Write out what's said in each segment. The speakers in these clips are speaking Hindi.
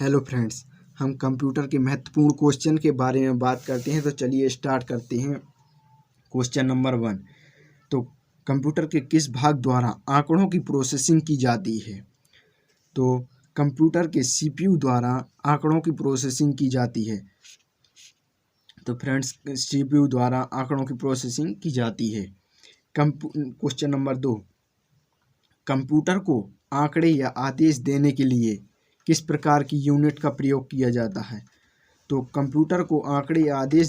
हेलो फ्रेंड्स, हम कंप्यूटर के महत्वपूर्ण क्वेश्चन के बारे में बात करते हैं। तो चलिए स्टार्ट करते हैं। क्वेश्चन नंबर 1, तो कंप्यूटर के किस भाग द्वारा आंकड़ों की प्रोसेसिंग की जाती है? तो कंप्यूटर के सीपीयू द्वारा आंकड़ों की प्रोसेसिंग की जाती है। तो फ्रेंड्स, सीपीयू द्वारा आंकड़ों की प्रोसेसिंग की जाती है। क्वेश्चन नंबर 2, कंप्यूटर को आंकड़े या आदेश देने के लिए किस प्रकार की यूनिट का प्रयोग किया जाता है? तो कंप्यूटर को आंकड़े या आदेश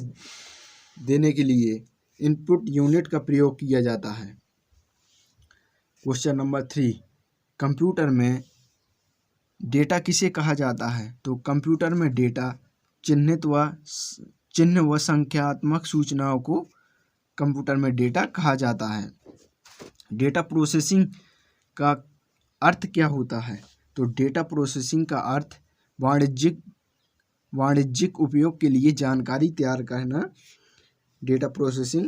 देने के लिए इनपुट यूनिट का प्रयोग किया जाता है। क्वेश्चन नंबर 3, कंप्यूटर में डेटा किसे कहा जाता है? तो कंप्यूटर में डेटा चिन्ह व संख्यात्मक सूचनाओं को कंप्यूटर में डेटा कहा जाता है। डेटा प्रोसेसिंग का अर्थ क्या होता है? तो डेटा प्रोसेसिंग का अर्थ वाणिज्यिक उपयोग के लिए जानकारी तैयार करना डेटा प्रोसेसिंग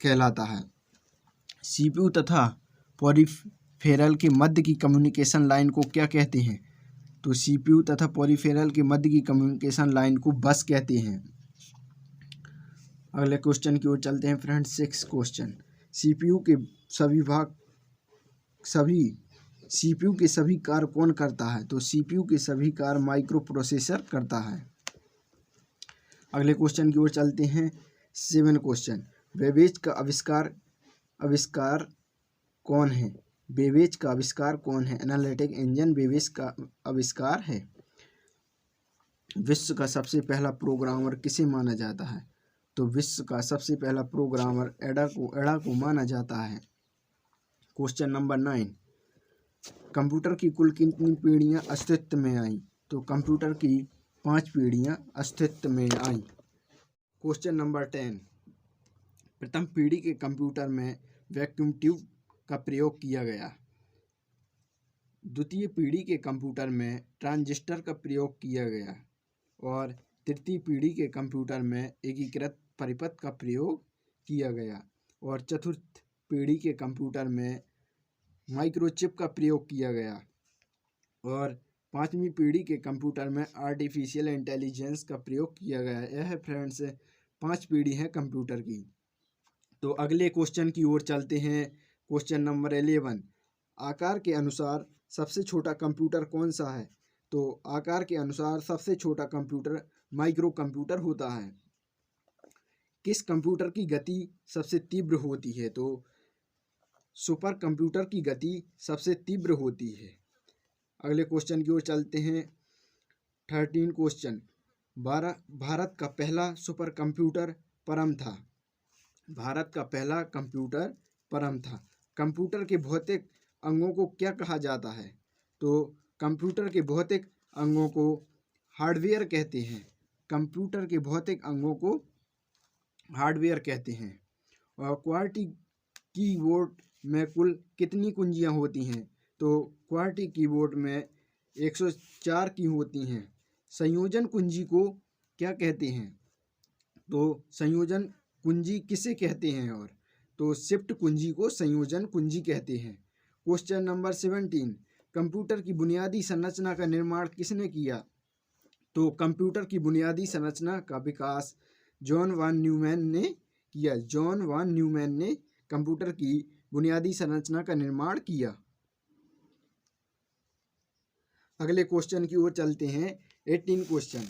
कहलाता है। सीपीयू तथा पेरिफेरल के मध्य की कम्युनिकेशन लाइन को क्या कहते हैं? तो सीपीयू तथा पेरिफेरल के मध्य की कम्युनिकेशन लाइन को बस कहते हैं। अगले क्वेश्चन की ओर चलते हैं फ्रेंड्स। 6 क्वेश्चन, सीपीयू के सभी कार्य कौन करता है? तो सीपीयू के सभी कार्य माइक्रो प्रोसेसर करता है। अगले क्वेश्चन की ओर चलते हैं। 7 क्वेश्चन, बेबेज का आविष्कार कौन है? बेबेज का आविष्कार कौन है? एनालिटिक इंजन बेबेज का आविष्कार है। विश्व का सबसे पहला प्रोग्रामर किसे माना जाता है? तो विश्व का सबसे पहला प्रोग्रामर एडा को माना जाता है। क्वेश्चन नंबर 9, कंप्यूटर की कुल कितनी पीढ़ियां अस्तित्व में आई? तो कंप्यूटर की 5 पीढ़ियां अस्तित्व में आई। क्वेश्चन नंबर 10, प्रथम पीढ़ी के कंप्यूटर में वैक्यूम ट्यूब का प्रयोग किया गया। द्वितीय पीढ़ी के कंप्यूटर में ट्रांजिस्टर का प्रयोग किया गया और तृतीय पीढ़ी के कंप्यूटर में एकीकृत परिपथ का प्रयोग किया गया और चतुर्थ पीढ़ी के कंप्यूटर में माइक्रोचिप का प्रयोग किया गया और पांचवी पीढ़ी के कंप्यूटर में आर्टिफिशियल इंटेलिजेंस का प्रयोग किया गया। यह फ्रेंड्स 5 पीढ़ी है कंप्यूटर की। तो अगले क्वेश्चन की ओर चलते हैं। क्वेश्चन नंबर 11, आकार के अनुसार सबसे छोटा कंप्यूटर कौन सा है? तो आकार के अनुसार सबसे छोटा कंप्यूटर माइक्रो कंप्यूटर होता है। किस कंप्यूटर की गति सबसे तीव्र होती है? तो सुपर कंप्यूटर की गति सबसे तीव्र होती है। अगले क्वेश्चन की ओर चलते हैं। 13 क्वेश्चन, भारत का पहला सुपर कंप्यूटर परम था। भारत का पहला कंप्यूटर परम था। कंप्यूटर के भौतिक अंगों को क्या कहा जाता है? तो कंप्यूटर के भौतिक अंगों को हार्डवेयर कहते हैं। कंप्यूटर के भौतिक अंगों को हार्डवेयर कहते हैं। और क्वार्टी कीबोर्ड में कुल कितनी कुंजियां होती हैं? तो क्वार्टी कीबोर्ड में 104 की होती हैं। संयोजन कुंजी को क्या कहते हैं? तो संयोजन कुंजी किसे कहते हैं? और तो शिफ्ट कुंजी को संयोजन कुंजी कहते हैं। क्वेश्चन नंबर 17, कंप्यूटर की बुनियादी संरचना का निर्माण किसने किया? तो कंप्यूटर की बुनियादी संरचना का विकास जॉन वान न्यूमैन ने किया। जॉन वान न्यूमैन ने कंप्यूटर की बुनियादी संरचना का निर्माण किया। अगले क्वेश्चन की ओर चलते हैं। 18 क्वेश्चन,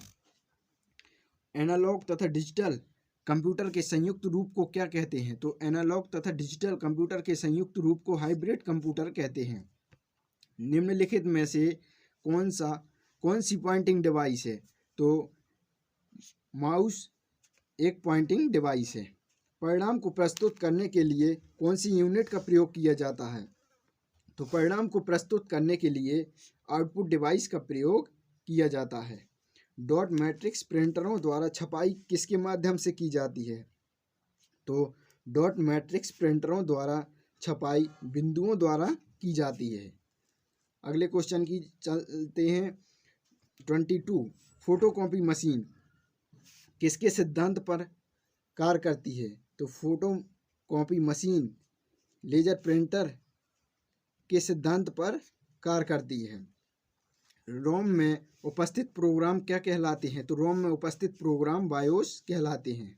एनालॉग तथा डिजिटल कंप्यूटर के संयुक्त रूप को क्या कहते हैं? तो एनालॉग तथा डिजिटल कंप्यूटर के संयुक्त रूप को हाइब्रिड कंप्यूटर कहते हैं। निम्नलिखित में से कौन सी पॉइंटिंग डिवाइस है? तो माउस एक पॉइंटिंग डिवाइस है। परिणाम को प्रस्तुत करने के लिए कौन सी यूनिट का प्रयोग किया जाता है? तो परिणाम को प्रस्तुत करने के लिए आउटपुट डिवाइस का प्रयोग किया जाता है। डॉट मैट्रिक्स प्रिंटरों द्वारा छपाई किसके माध्यम से की जाती है? तो डॉट मैट्रिक्स प्रिंटरों द्वारा छपाई बिंदुओं द्वारा की जाती है। अगले क्वेश्चन की चलते हैं। 22, फोटोकॉपी मशीन किसके सिद्धांत पर कार्य करती है? तो फोटोकॉपी मशीन लेजर प्रिंटर के सिद्धांत पर कार्य करती है। रोम में उपस्थित प्रोग्राम क्या कहलाते हैं? तो रोम में उपस्थित प्रोग्राम बायोस कहलाते हैं।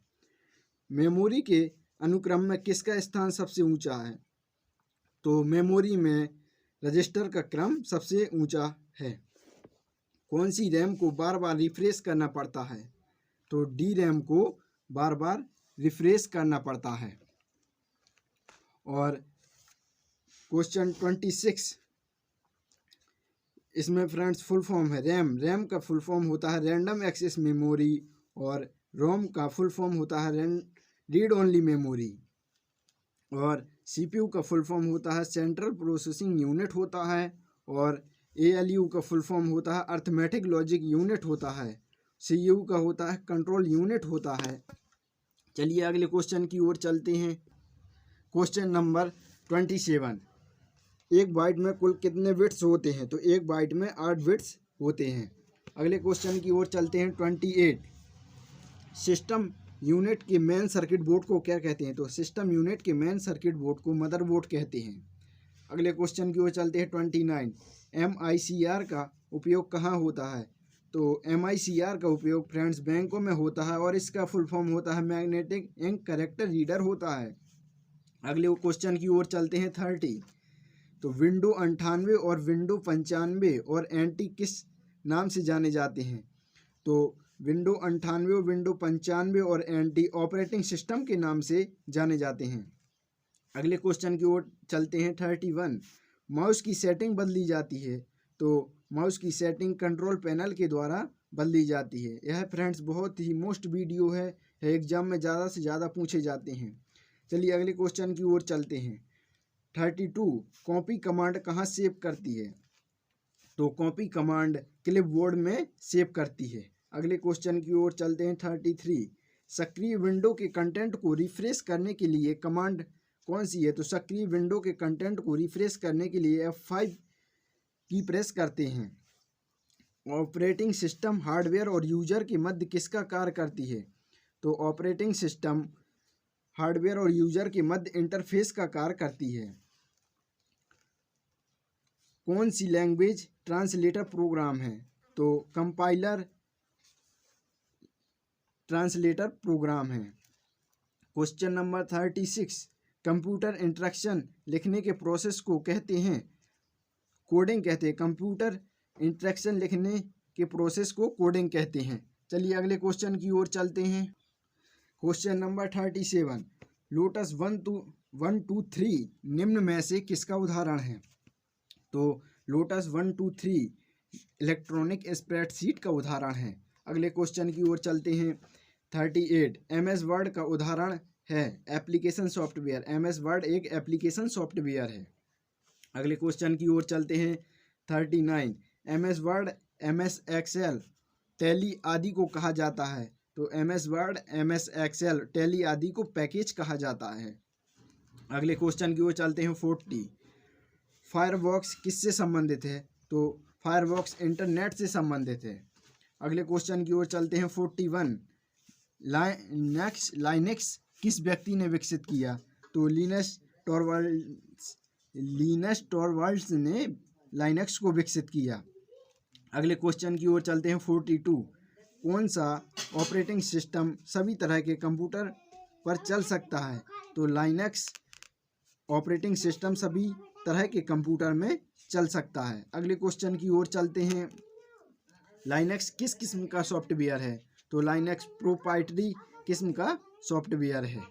मेमोरी के अनुक्रम में किसका स्थान सबसे ऊंचा है? तो मेमोरी में रजिस्टर का क्रम सबसे ऊंचा है। कौन सी रैम को बार बार रिफ्रेश करना पड़ता है? तो डी रैम को बार बार रिफ्रेश करना पड़ता है। और क्वेश्चन 26, इसमें फ्रेंड्स फुल फॉर्म है रैम का फुल फॉर्म होता है रैंडम एक्सेस मेमोरी, और रोम का फुल फॉर्म होता है रीड ओनली मेमोरी, और सीपीयू का फुल फॉर्म होता है सेंट्रल प्रोसेसिंग यूनिट होता है, और एएलयू का फुल फॉर्म होता है अर्थमेटिक लॉजिक यूनिट होता है, सीयू का होता है कंट्रोल यूनिट होता है। चलिए अगले क्वेश्चन की ओर चलते हैं। क्वेश्चन नंबर 27, एक बाइट में कुल कितने बिट्स होते हैं? तो एक बाइट में 8 बिट्स होते हैं। अगले क्वेश्चन की ओर चलते हैं। 28, सिस्टम यूनिट के मेन सर्किट बोर्ड को क्या कहते हैं? तो सिस्टम यूनिट के मेन सर्किट बोर्ड को मदरबोर्ड कहते हैं। अगले क्वेश्चन की ओर चलते हैं। 29, MICR का उपयोग कहाँ होता है? तो MICR का उपयोग फ्रेंड्स बैंकों में होता है, और इसका फुल फॉर्म होता है मैग्नेटिक इंक कैरेक्टर रीडर होता है। अगले क्वेश्चन की ओर चलते हैं। 30, तो विंडो 98 और विंडो 95 और एंटी किस नाम से जाने जाते हैं? तो विंडो 98 और विंडो 95 और एंटी ऑपरेटिंग सिस्टम के नाम से जाने जाते हैं। अगले क्वेश्चन की ओर चलते हैं। 31, माउस की सेटिंग बदली जाती है? तो माउस की सेटिंग कंट्रोल पैनल के द्वारा बदली जाती है। यह फ्रेंड्स बहुत ही मोस्ट वीडियो है, एग्जाम में ज़्यादा से ज़्यादा पूछे जाते हैं। चलिए अगले क्वेश्चन की ओर चलते हैं। 32, कॉपी कमांड कहाँ सेव करती है? तो कॉपी कमांड क्लिपबोर्ड में सेव करती है। अगले क्वेश्चन की ओर चलते हैं। 33, सक्रिय विंडो के कंटेंट को रिफ्रेश करने के लिए कमांड कौन सी है? तो सक्रिय विंडो के कंटेंट को रिफ्रेश करने के लिए F5 की प्रेस करते हैं। ऑपरेटिंग सिस्टम हार्डवेयर और यूजर के मध्य किसका कार्य करती है? तो ऑपरेटिंग सिस्टम हार्डवेयर और यूजर के मध्य इंटरफेस का कार्य करती है। कौन सी लैंग्वेज ट्रांसलेटर प्रोग्राम है? तो कंपाइलर ट्रांसलेटर प्रोग्राम है। क्वेश्चन नंबर 36, कंप्यूटर इंस्ट्रक्शन लिखने के प्रोसेस को कहते हैं कोडिंग कहते हैं। कंप्यूटर इंस्ट्रक्शन लिखने के प्रोसेस को कोडिंग कहते हैं। चलिए अगले क्वेश्चन की ओर चलते हैं। क्वेश्चन नंबर 37, लोटस 1 2 3 निम्न में से किसका उदाहरण है? तो लोटस 1 2 3 इलेक्ट्रॉनिक स्प्रेडशीट का उदाहरण है। अगले क्वेश्चन की ओर चलते हैं। 38, MS वर्ड का उदाहरण है एप्लीकेशन सॉफ्टवेयर। MS वर्ड एक एप्लीकेशन सॉफ्टवेयर है। अगले क्वेश्चन की ओर चलते हैं। 39, MS Word MS Excel Tally आदि को कहा जाता है? तो MS Word MS Excel Tally आदि को पैकेज कहा जाता है। अगले क्वेश्चन की ओर चलते हैं। 40, फायरफॉक्स किससे संबंधित है? तो फायरफॉक्स इंटरनेट से संबंधित है। अगले क्वेश्चन की ओर चलते हैं। 41, लाइनेक्स किस व्यक्ति ने विकसित किया? तो लिनस टॉरवाल्ड्स ने लाइनेक्स को विकसित किया। अगले क्वेश्चन की ओर चलते हैं। 42, कौन सा ऑपरेटिंग सिस्टम सभी तरह के कंप्यूटर पर चल सकता है? तो लाइनेक्स ऑपरेटिंग सिस्टम सभी तरह के कंप्यूटर में चल सकता है। अगले क्वेश्चन की ओर चलते हैं। लाइनेक्स किस किस्म का सॉफ्टवेयर है? तो लाइनेक्स प्रोप्राइटरी किस्म का सॉफ्टवेयर है।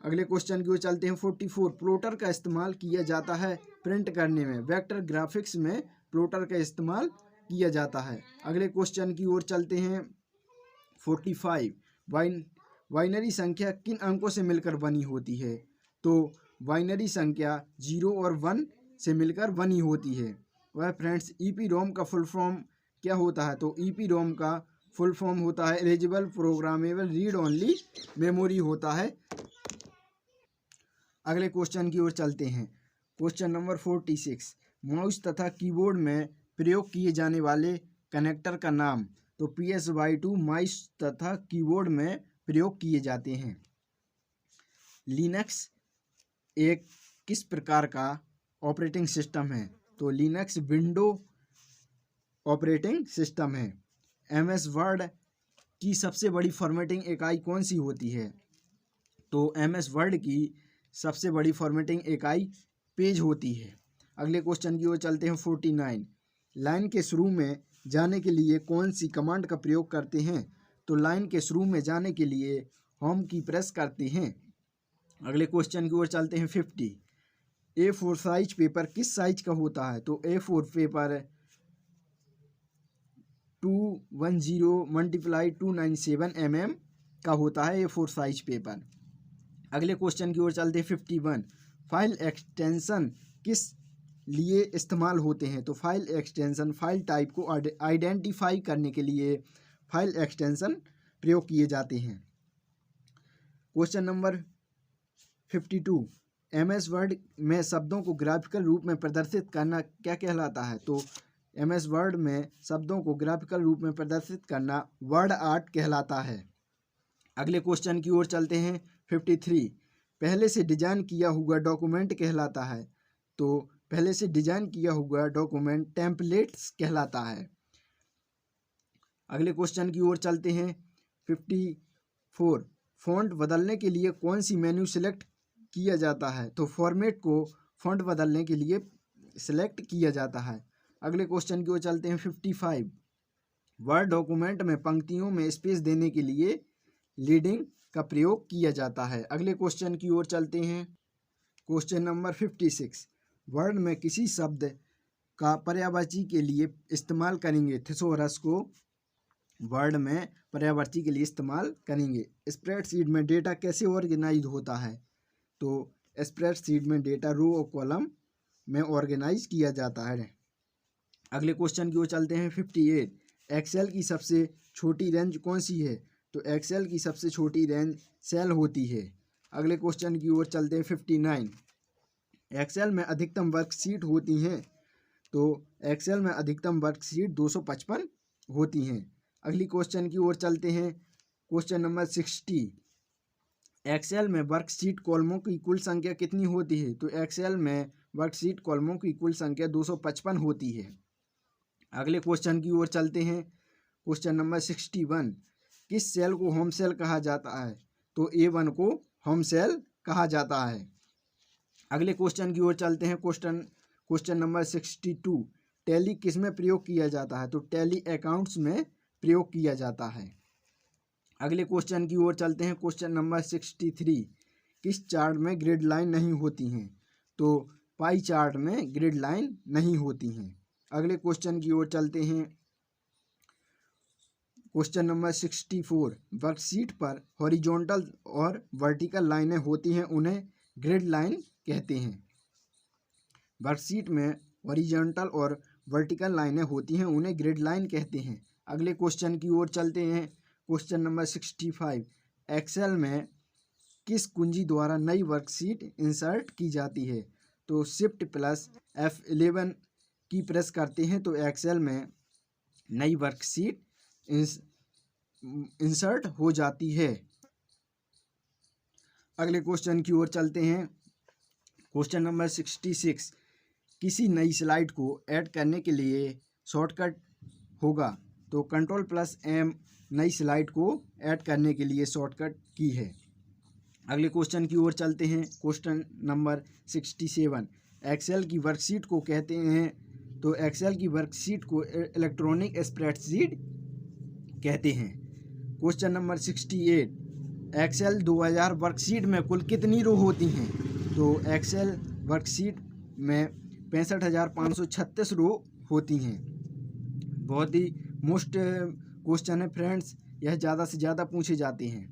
अगले क्वेश्चन की ओर चलते हैं। 44, प्लॉटर का इस्तेमाल किया जाता है प्रिंट करने में। वेक्टर ग्राफिक्स में प्लॉटर का इस्तेमाल किया जाता है। अगले क्वेश्चन की ओर चलते हैं। 45, बाइनरी संख्या किन अंकों से मिलकर बनी होती है? तो बाइनरी संख्या 0 और 1 से मिलकर बनी होती है। वह फ्रेंड्स EPROM का फुल फॉर्म क्या होता है? तो EPROM का फुल फॉर्म होता है eligible programmable read only memory होता है। अगले क्वेश्चन की ओर चलते हैं। क्वेश्चन नंबर 46, माउस तथा कीबोर्ड में प्रयोग किए जाने वाले कनेक्टर का नाम? तो PSY2 माउस तथा कीबोर्ड में प्रयोग किए जाते हैं। लिनक्स एक किस प्रकार का ऑपरेटिंग सिस्टम है? तो लिनक्स विंडो ऑपरेटिंग सिस्टम है। MS वर्ड की सबसे बड़ी फॉर्मेटिंग इकाई कौन सी होती है? तो MS वर्ड की सबसे बड़ी फॉर्मेटिंग इकाई पेज होती है। अगले क्वेश्चन की ओर चलते हैं। 49 लाइन के शुरू में जाने के लिए कौन सी कमांड का प्रयोग करते हैं? तो लाइन के शुरू में जाने के लिए होम की प्रेस करते हैं। अगले क्वेश्चन की ओर चलते हैं। 50 A4 साइज पेपर किस साइज का होता है? तो A4 पेपर 210 × 297 mm का होता है A4 साइज पेपर। अगले क्वेश्चन की ओर चलते हैं। 51 फाइल एक्सटेंशन किस लिए इस्तेमाल होते हैं? तो फाइल एक्सटेंशन फाइल टाइप को आइडेंटिफाई करने के लिए फाइल एक्सटेंशन प्रयोग किए जाते हैं। क्वेश्चन नंबर 52 MS वर्ड में शब्दों को ग्राफिकल रूप में प्रदर्शित करना क्या कहलाता है? तो MS वर्ड में शब्दों को ग्राफिकल रूप में प्रदर्शित करना वर्ड आर्ट कहलाता है। अगले क्वेश्चन की ओर चलते हैं। 53 पहले से डिजाइन किया हुआ डॉक्यूमेंट कहलाता है। तो पहले से डिजाइन किया हुआ डॉक्यूमेंट टेम्पलेट्स कहलाता है। अगले क्वेश्चन की ओर चलते हैं। 54 फॉन्ट बदलने के लिए कौन सी मेन्यू सिलेक्ट किया जाता है? तो फॉर्मेट को फॉन्ट बदलने के लिए सिलेक्ट किया जाता है। अगले क्वेश्चन की ओर चलते हैं। 55 वर्ड डॉक्यूमेंट में पंक्तियों में स्पेस देने के लिए लीडिंग का प्रयोग किया जाता है। अगले क्वेश्चन की ओर चलते हैं। क्वेश्चन नंबर 56 वर्ड में किसी शब्द का पर्यायवाची के लिए इस्तेमाल करेंगे? थिसोरस को वर्ड में पर्यायवाची के लिए इस्तेमाल करेंगे। स्प्रेडशीट में डेटा कैसे ऑर्गेनाइज होता है? तो स्प्रेडशीट में डेटा रो और कॉलम में ऑर्गेनाइज किया जाता है। अगले क्वेश्चन की ओर चलते हैं। 58 एक्सेल की सबसे छोटी रेंज कौन सी है? तो एक्सेल की सबसे छोटी रेंज सेल होती है। अगले क्वेश्चन की ओर चलते हैं। 59 एक्सेल में अधिकतम वर्कशीट होती हैं? तो एक्सेल में अधिकतम वर्कशीट 255 होती हैं। अगली क्वेश्चन की ओर चलते हैं। क्वेश्चन नंबर 60 एक्सेल में वर्कशीट कॉलमों की कुल संख्या कितनी होती है? तो एक्सेल में वर्कशीट कॉलमों की कुल संख्या 255 होती है। अगले क्वेश्चन की ओर चलते हैं। क्वेश्चन नंबर 61 किस सेल को होम सेल कहा जाता है? तो A1 को होम सेल कहा जाता है। अगले क्वेश्चन की ओर चलते हैं। क्वेश्चन नंबर 62 टैली किस में प्रयोग किया जाता है? तो टैली अकाउंट्स में प्रयोग किया जाता है। अगले क्वेश्चन की ओर चलते हैं। क्वेश्चन नंबर 63 किस चार्ट में ग्रिड लाइन नहीं होती हैं? तो पाई चार्ट में ग्रिड लाइन नहीं होती हैं। अगले क्वेश्चन की ओर चलते हैं। क्वेश्चन नंबर 64 वर्कशीट पर हॉरिजॉन्टल और वर्टिकल लाइनें होती हैं, उन्हें ग्रिड लाइन कहते हैं। वर्कशीट में हॉरिजॉन्टल और वर्टिकल लाइनें होती हैं, उन्हें ग्रिड लाइन कहते हैं। अगले क्वेश्चन की ओर चलते हैं। क्वेश्चन नंबर 65 एक्सेल में किस कुंजी द्वारा नई वर्कशीट इंसर्ट की जाती है? तो शिफ्ट प्लस F11 की प्रेस करते हैं तो एक्सेल में नई वर्कशीट इंसर्ट हो जाती है। अगले क्वेश्चन की ओर चलते हैं। क्वेश्चन नंबर 66 किसी नई स्लाइड को ऐड करने के लिए शॉर्टकट होगा? तो Ctrl+M नई स्लाइड को ऐड करने के लिए शॉर्टकट की है। अगले क्वेश्चन की ओर चलते हैं। क्वेश्चन नंबर 67 एक्सेल की वर्कशीट को कहते हैं? तो एक्सेल की वर्कशीट को इलेक्ट्रॉनिक स्प्रेडशीट कहते हैं। क्वेश्चन नंबर 68 एक्सेल 2000 वर्कशीट में कुल कितनी रो होती हैं? तो एक्सेल वर्कशीट में 65,536 रो होती हैं। बहुत ही मोस्ट क्वेश्चन है फ्रेंड्स, यह ज़्यादा से ज़्यादा पूछे जाते हैं।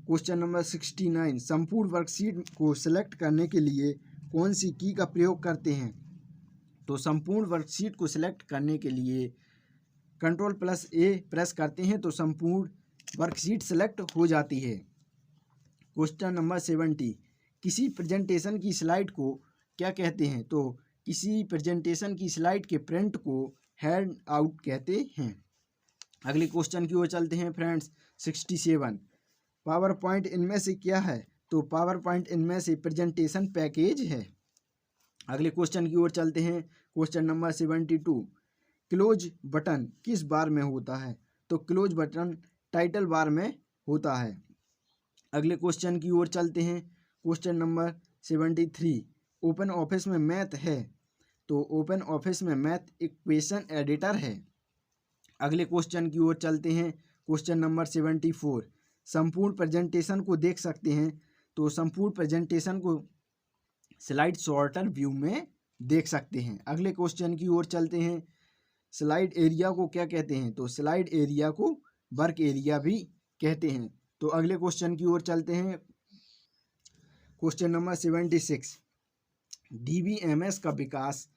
क्वेश्चन नंबर 69 संपूर्ण वर्कशीट को सिलेक्ट करने के लिए कौन सी की का प्रयोग करते हैं? तो संपूर्ण वर्कशीट को सिलेक्ट करने के लिए Ctrl+A प्रेस करते हैं तो संपूर्ण वर्कशीट सिलेक्ट हो जाती है। क्वेश्चन नंबर 70 किसी प्रेजेंटेशन की स्लाइड को क्या कहते हैं? तो किसी प्रेजेंटेशन की स्लाइड के प्रिंट को हैंड आउट कहते हैं। अगले क्वेश्चन की ओर चलते हैं फ्रेंड्स। 67 पावर पॉइंट इनमें से क्या है? तो पावर पॉइंट इनमें से प्रेजेंटेशन पैकेज है। अगले क्वेश्चन की ओर चलते हैं। क्वेश्चन नंबर 72 क्लोज बटन किस बार में होता है? तो क्लोज बटन टाइटल बार में होता है। अगले क्वेश्चन की ओर चलते हैं। क्वेश्चन नंबर 73, ओपन ऑफिस में मैथ है, तो ओपन ऑफिस में मैथ इक्वेशन एडिटर है। अगले क्वेश्चन की ओर चलते हैं। क्वेश्चन नंबर 74, संपूर्ण प्रेजेंटेशन को देख सकते हैं, तो संपूर्ण प्रेजेंटेशन को स्लाइड सॉर्टर व्यू में देख सकते हैं। अगले क्वेश्चन की ओर चलते हैं। स्लाइड एरिया को क्या कहते हैं? तो स्लाइड एरिया को वर्क एरिया भी कहते हैं। तो अगले क्वेश्चन की ओर चलते हैं। क्वेश्चन नंबर 76, डीबीएमएस का विकास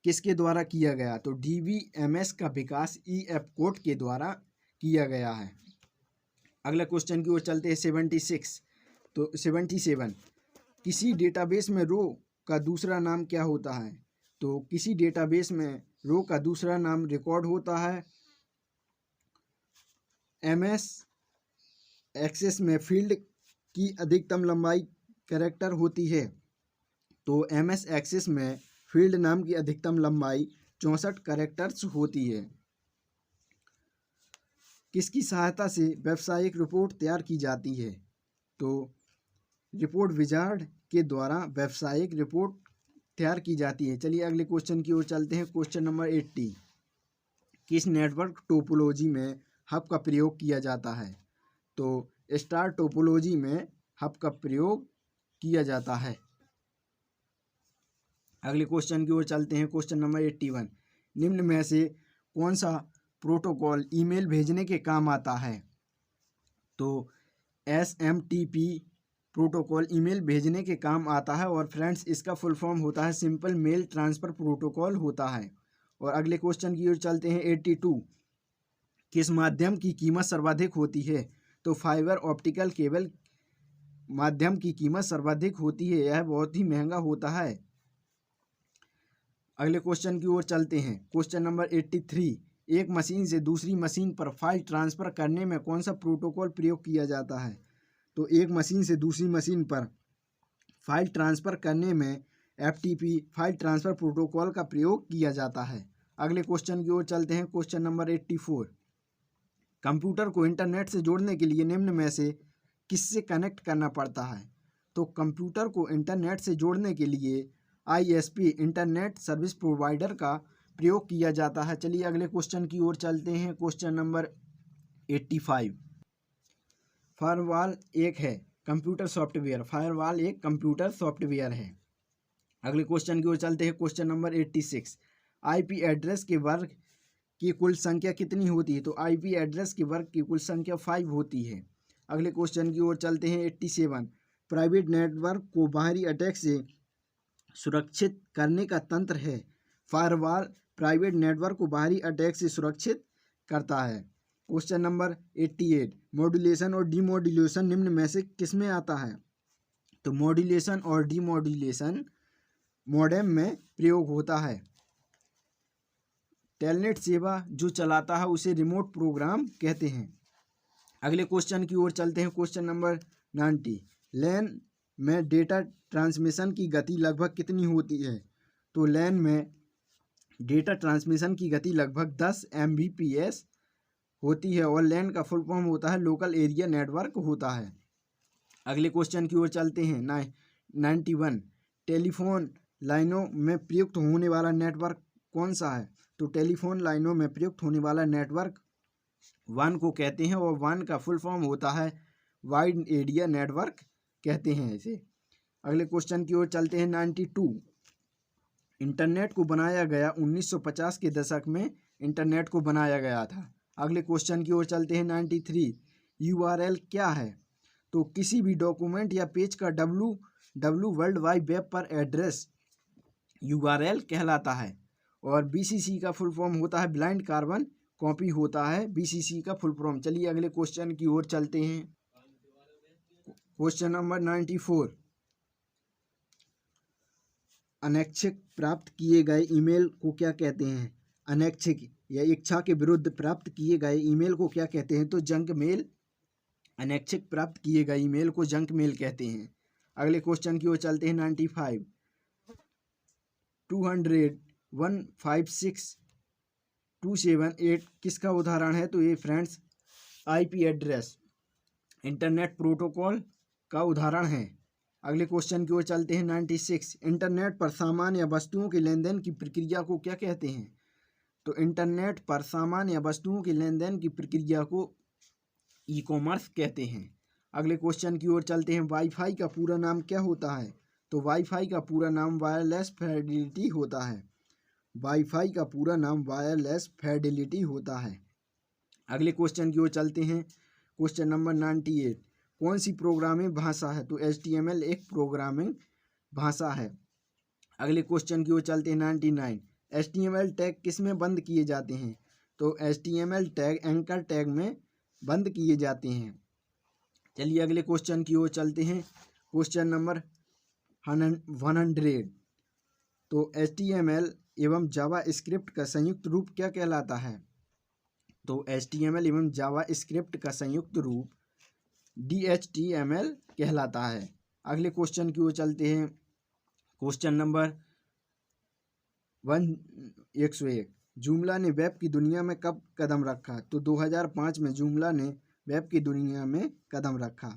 किसके द्वारा किया गया? तो डीबीएमएस का विकास ईएफ कोड के द्वारा किया गया है। अगले क्वेश्चन की ओर चलते हैं। 76 तो 77, किसी डेटाबेस में रो का दूसरा नाम क्या होता है? तो किसी डेटाबेस में रो का दूसरा नाम रिकॉर्ड होता है। एमएस एक्सेस में फील्ड की अधिकतम लंबाई कैरेक्टर होती है, तो एमएस एक्सेस में फील्ड नाम की अधिकतम लंबाई 64 कैरेक्टर्स होती है। किसकी सहायता से व्यावसायिक रिपोर्ट तैयार की जाती है? तो रिपोर्ट विजार्ड के द्वारा व्यावसायिक रिपोर्ट तैयार की जाती है। चलिए अगले क्वेश्चन की ओर चलते हैं। क्वेश्चन नंबर 80, किस नेटवर्क टोपोलॉजी में हब का प्रयोग किया जाता है? तो स्टार टोपोलॉजी में हब का प्रयोग किया जाता है। अगले क्वेश्चन की ओर चलते हैं। क्वेश्चन नंबर 81, निम्न में से कौन सा प्रोटोकॉल ईमेल भेजने के काम आता है? तो SMTP प्रोटोकॉल ईमेल भेजने के काम आता है। और फ्रेंड्स, इसका फुल फॉर्म होता है सिंपल मेल ट्रांसफ़र प्रोटोकॉल होता है। और अगले क्वेश्चन की ओर चलते हैं। 82, किस माध्यम की कीमत सर्वाधिक होती है? तो फाइबर ऑप्टिकल केबल माध्यम की कीमत सर्वाधिक होती है, यह बहुत ही महंगा होता है। अगले क्वेश्चन की ओर चलते हैं। क्वेश्चन नंबर 83, एक मशीन से दूसरी मशीन पर फाइल ट्रांसफ़र करने में कौन सा प्रोटोकॉल प्रयोग किया जाता है? तो एक मशीन से दूसरी मशीन पर फाइल ट्रांसफ़र करने में FTP फाइल ट्रांसफ़र प्रोटोकॉल का प्रयोग किया जाता है। अगले क्वेश्चन की ओर चलते हैं। क्वेश्चन नंबर 84, कंप्यूटर को इंटरनेट से जोड़ने के लिए निम्न में से किससे कनेक्ट करना पड़ता है? तो कंप्यूटर को इंटरनेट से जोड़ने के लिए ISP इंटरनेट सर्विस प्रोवाइडर का प्रयोग किया जाता है। चलिए अगले क्वेश्चन की ओर चलते हैं। क्वेश्चन नंबर 85, फायरवॉल एक है कंप्यूटर सॉफ्टवेयर। फायरवॉल एक कंप्यूटर सॉफ्टवेयर है। अगले क्वेश्चन की ओर चलते हैं। क्वेश्चन नंबर 86, IP एड्रेस के वर्ग की कुल संख्या कितनी होती है? तो IP एड्रेस के वर्ग की कुल संख्या 5 होती है। अगले क्वेश्चन की ओर चलते हैं। 87, प्राइवेट नेटवर्क को बाहरी अटैक से सुरक्षित करने का तंत्र है। फायरवॉल प्राइवेट नेटवर्क को बाहरी अटैक से सुरक्षित करता है। क्वेश्चन नंबर 88, मॉड्यूलेशन और डीमॉड्यूलेशन निम्न में से किस में आता है? तो मॉड्यूलेशन और डीमॉड्यूलेशन मॉडेम में प्रयोग होता है। टेलनेट सेवा जो चलाता है उसे रिमोट प्रोग्राम कहते हैं। अगले क्वेश्चन की ओर चलते हैं। क्वेश्चन नंबर 90, लैन में डेटा ट्रांसमिशन की गति लगभग कितनी होती है? तो लैन में डेटा ट्रांसमिशन की गति लगभग 10 Mbps होती है। और लैन का फुल फॉर्म होता है लोकल एरिया नेटवर्क होता है। अगले क्वेश्चन की ओर चलते हैं। 91, टेलीफोन लाइनों में प्रयुक्त होने वाला नेटवर्क कौन सा है? तो टेलीफोन लाइनों में प्रयुक्त होने वाला नेटवर्क WAN को कहते हैं। और WAN का फुल फॉर्म होता है वाइड एरिया नेटवर्क कहते हैं इसे। अगले क्वेश्चन की ओर चलते हैं। 92, इंटरनेट को बनाया गया 1950 के दशक में इंटरनेट को बनाया गया था। अगले क्वेश्चन की ओर चलते हैं। 93, URL क्या है? तो किसी भी डॉक्यूमेंट या पेज का www वर्ल्ड वाइड वेब पर एड्रेस URL कहलाता है। और BCC का फुल फॉर्म होता है ब्लाइंड कार्बन कॉपी होता है BCC का फुल फॉर्म। चलिए अगले क्वेश्चन की ओर चलते हैं। क्वेश्चन नंबर 94, अनैच्छिक प्राप्त किए गए ईमेल को क्या कहते हैं? अनैच्छिक या इच्छा के विरुद्ध प्राप्त किए गए ईमेल को क्या कहते हैं? तो जंक मेल। अनैच्छिक प्राप्त किए गए ईमेल को जंक मेल कहते हैं। अगले क्वेश्चन की ओर चलते हैं। 95, 200, 156 278 किसका उदाहरण है? तो ये friends IP address internet protocol का उदाहरण है। अगले क्वेश्चन की ओर चलते हैं। 96 इंटरनेट पर सामान या वस्तुओं के लेन देन की प्रक्रिया को क्या कहते हैं? तो इंटरनेट पर सामान या वस्तुओं के लेन देन की प्रक्रिया को ई कॉमर्स कहते हैं। अगले क्वेश्चन की ओर चलते हैं। वाईफाई का पूरा नाम क्या होता है? तो वाईफाई का पूरा नाम वायरलेस फिडेलिटी होता है। वाईफाई का पूरा नाम वायरलेस फिडेलिटी होता है। अगले क्वेश्चन की ओर चलते हैं। क्वेश्चन नंबर 98 कौन सी प्रोग्रामिंग भाषा है? तो HTML एक प्रोग्रामिंग भाषा है। अगले क्वेश्चन की ओर चलते हैं। 99 HTML टैग किस में बंद किए जाते हैं? तो HTML टैग एंकर टैग में बंद किए जाते हैं। चलिए अगले क्वेश्चन की ओर चलते हैं। क्वेश्चन नंबर 100 तो HTML एवं जावा स्क्रिप्ट का संयुक्त रूप क्या कहलाता है? तो HTML एवं जावा स्क्रिप्ट का संयुक्त रूप DHTML कहलाता है। अगले क्वेश्चन की ओर चलते हैं। क्वेश्चन नंबर 101 जूमला ने वेब की दुनिया में कब कदम रखा? तो 2005 में जूमला ने वेब की दुनिया में कदम रखा।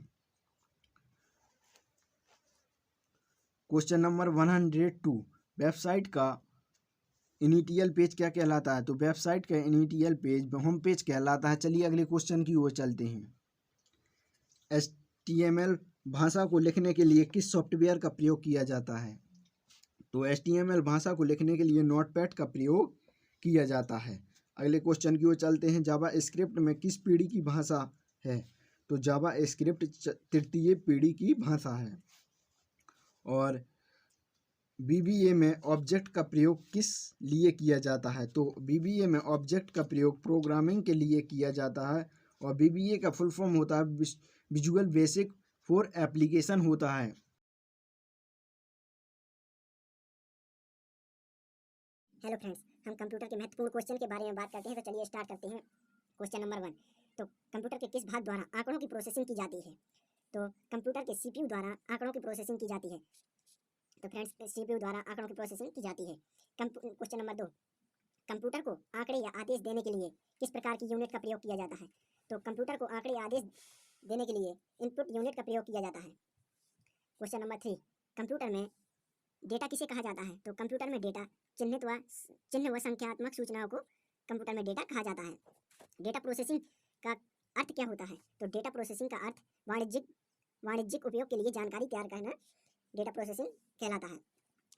क्वेश्चन नंबर 102 वेबसाइट का इनिशियल पेज क्या कहलाता है? तो वेबसाइट का इनिशियल पेज होम पेज कहलाता है। चलिए अगले क्वेश्चन की ओर चलते हैं। HTML भाषा को लिखने के लिए किस सॉफ्टवेयर का प्रयोग किया जाता है? तो HTML भाषा को लिखने के लिए नोटपैड का प्रयोग किया जाता है। अगले क्वेश्चन की ओर चलते हैं। जावा स्क्रिप्ट में किस पीढ़ी की भाषा है? तो जावा स्क्रिप्ट तृतीय पीढ़ी की भाषा है। और VBA में ऑब्जेक्ट का प्रयोग किस लिए किया जाता है? तो VBA में ऑब्जेक्ट का प्रयोग प्रोग्रामिंग के लिए किया जाता है। और VBA का फुल फॉर्म होता है विजुअल बेसिक फॉर एप्लीकेशन होता है। हेलो फ्रेंड्स, हम कंप्यूटर के महत्वपूर्ण क्वेश्चन के बारे में बात करते हैं। तो चलिए स्टार्ट करते हैं। क्वेश्चन नंबर 1 तो कंप्यूटर के किस भाग द्वारा आंकड़ों की प्रोसेसिंग की जाती है? तो कंप्यूटर के CPU द्वारा आंकड़ों की प्रोसेसिंग की जाती है। तो फ्रेंड्स CPU द्वारा आंकड़ों की प्रोसेसिंग की जाती है। क्वेश्चन नंबर 2 कंप्यूटर को आंकड़े या आदेश देने के लिए किस प्रकार की यूनिट का प्रयोग किया जाता है? तो कंप्यूटर को आंकड़े या आदेश देने के लिए इनपुट यूनिट का प्रयोग किया जाता है। क्वेश्चन नंबर 3 कंप्यूटर में डेटा किसे कहा जाता है? तो कंप्यूटर में डेटा चिन्ह व संख्यात्मक सूचनाओं को कंप्यूटर में डेटा कहा जाता है। डेटा प्रोसेसिंग का अर्थ क्या होता है? तो डेटा प्रोसेसिंग का अर्थ वाणिज्यिक उपयोग के लिए जानकारी तैयार करना डेटा प्रोसेसिंग कहलाता है।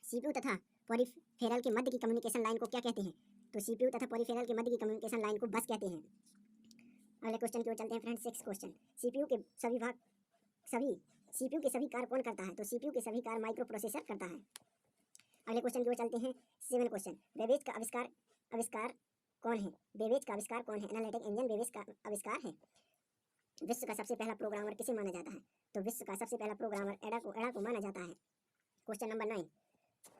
CPU तथा पेरिफेरल के मध्य की कम्युनिकेशन लाइन को क्या कहते हैं? तो CPU तथा पेरिफेरल के मध्य की कम्युनिकेशन लाइन को बस कहते हैं। अगले क्वेश्चन की ओर चलते हैं फ्रेंड्स। 6 क्वेश्चन CPU के सभी कार्य कौन करता है? तो CPU के सभी कार्य माइक्रो प्रोसेसर करता है। अगले क्वेश्चन की ओर चलते हैं। 7 क्वेश्चन बेबेज का आविष्कार कौन है? बेबेज का आविष्कार कौन है? एनालिटिक इंजन बेबेज का आविष्कार है। विश्व का सबसे पहला प्रोग्रामर किसे माना जाता है? तो विश्व का सबसे पहला प्रोग्रामर एडा को माना जाता है। क्वेश्चन नंबर 9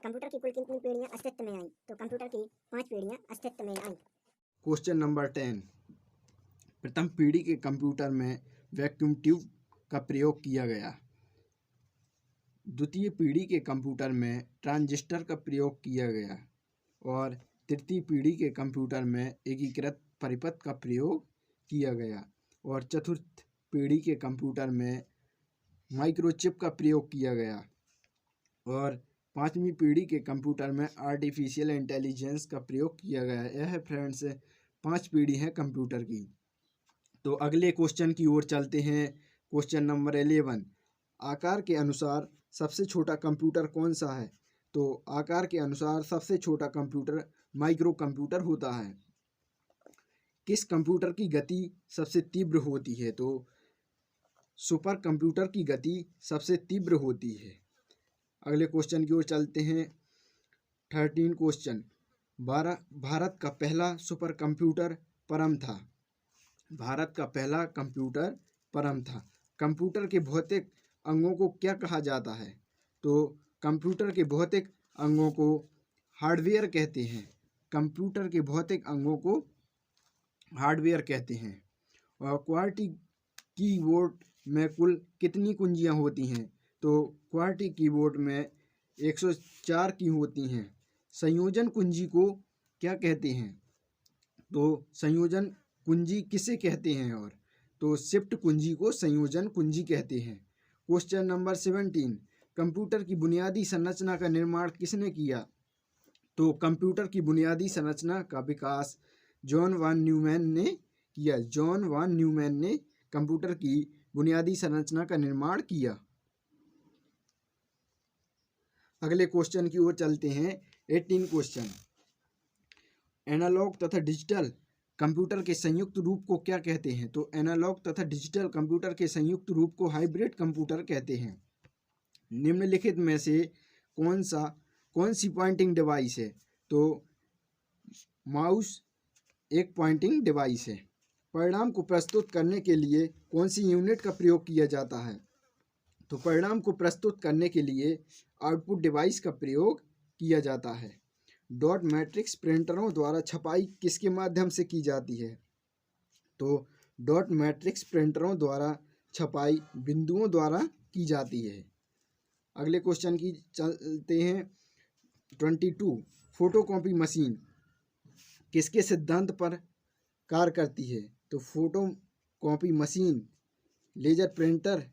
कंप्यूटर की कुल कितनी पीढ़ियां अस्तित्व में आई? तो कंप्यूटर की 5 पीढ़ियां अस्तित्व में आई। क्वेश्चन नंबर 10 प्रथम पीढ़ी के कंप्यूटर में वैक्यूम ट्यूब का प्रयोग किया गया। द्वितीय पीढ़ी के कंप्यूटर में ट्रांजिस्टर का प्रयोग किया गया। और तृतीय पीढ़ी के कंप्यूटर में एकीकृत परिपथ का प्रयोग किया गया। और चतुर्थ पीढ़ी के कंप्यूटर में माइक्रोचिप का प्रयोग किया गया। और पांचवी पीढ़ी के कंप्यूटर में आर्टिफिशियल इंटेलिजेंस का प्रयोग किया गया। यह फ्रेंड्स 5 पीढ़ी है कंप्यूटर की। तो अगले क्वेश्चन की ओर चलते हैं। क्वेश्चन नंबर 11 आकार के अनुसार सबसे छोटा कंप्यूटर कौन सा है? तो आकार के अनुसार सबसे छोटा कंप्यूटर माइक्रो कंप्यूटर होता है। किस कंप्यूटर की गति सबसे तीव्र होती है? तो सुपर कंप्यूटर की गति सबसे तीव्र होती है। अगले क्वेश्चन की ओर चलते हैं। 13 क्वेश्चन भारत का पहला सुपर कंप्यूटर परम था। भारत का पहला कंप्यूटर परम था। कंप्यूटर के भौतिक अंगों को क्या कहा जाता है? तो कंप्यूटर के भौतिक अंगों को हार्डवेयर कहते हैं। कंप्यूटर के भौतिक अंगों को हार्डवेयर कहते हैं। और क्वार्टी कीबोर्ड में कुल कितनी कुंजियां होती हैं? तो क्वार्टी कीबोर्ड में 104 की होती हैं। संयोजन कुंजी को क्या कहते हैं? तो संयोजन कुंजी किसे कहते हैं? और तो शिफ्ट कुंजी को संयोजन कुंजी कहते हैं। क्वेश्चन नंबर 17, कंप्यूटर की बुनियादी संरचना का निर्माण किसने किया? तो कंप्यूटर की बुनियादी संरचना का विकास जॉन वॉन न्यूमैन ने किया। जॉन वॉन न्यूमैन ने कंप्यूटर की बुनियादी संरचना का निर्माण किया। अगले क्वेश्चन की ओर चलते हैं। 18 क्वेश्चन, एनालॉग तथा डिजिटल कंप्यूटर के संयुक्त रूप को क्या कहते हैं? तो एनालॉग तथा डिजिटल कंप्यूटर के संयुक्त रूप को हाइब्रिड कंप्यूटर कहते हैं। निम्नलिखित में से कौन सी पॉइंटिंग डिवाइस है? तो माउस एक पॉइंटिंग डिवाइस है। परिणाम को प्रस्तुत करने के लिए कौन सी यूनिट का प्रयोग किया जाता है? तो परिणाम को प्रस्तुत करने के लिए आउटपुट डिवाइस का प्रयोग किया जाता है। डॉट मैट्रिक्स प्रिंटरों द्वारा छपाई किसके माध्यम से की जाती है? तो डॉट मैट्रिक्स प्रिंटरों द्वारा छपाई बिंदुओं द्वारा की जाती है। अगले क्वेश्चन की चलते हैं। 22, फोटोकॉपी मशीन किसके सिद्धांत पर कार्य करती है? तो फोटोकॉपी मशीन लेजर प्रिंटर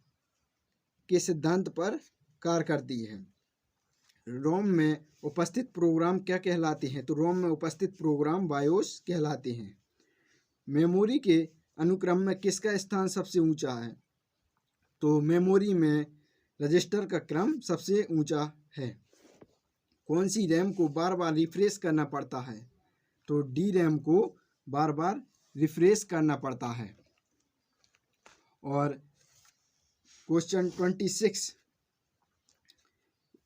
के सिद्धांत पर कार्य करती है। रोम में उपस्थित प्रोग्राम क्या कहलाते हैं? तो रोम में उपस्थित प्रोग्राम बायोस कहलाते हैं। मेमोरी के अनुक्रम में किसका स्थान सबसे ऊंचा है? तो मेमोरी में रजिस्टर का क्रम सबसे ऊंचा है। कौन सी रैम को बार बार रिफ्रेश करना पड़ता है? तो डी रैम को बार बार रिफ्रेश करना पड़ता है। और क्वेश्चन 26,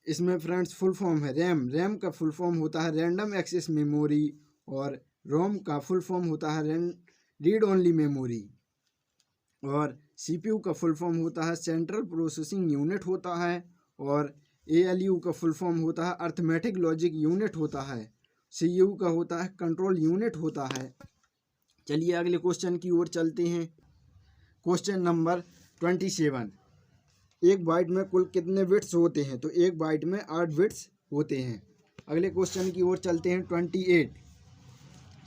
इसमें फ्रेंड्स फुल फॉर्म है रैम का फुल फॉर्म होता है रैंडम एक्सेस मेमोरी, और रोम का फुल फॉर्म होता है रीड ओनली मेमोरी, और सीपीयू का फुल फॉर्म होता है सेंट्रल प्रोसेसिंग यूनिट होता है, और एएलयू का फुल फॉर्म होता है अर्थमेटिक लॉजिक यूनिट होता है, सीयू का होता है कंट्रोल यूनिट होता है। चलिए अगले क्वेश्चन की ओर चलते हैं। क्वेश्चन नंबर 27, एक बाइट में कुल कितने बिट्स होते हैं? तो एक बाइट में 8 बिट्स होते हैं। अगले क्वेश्चन की ओर चलते हैं। 28,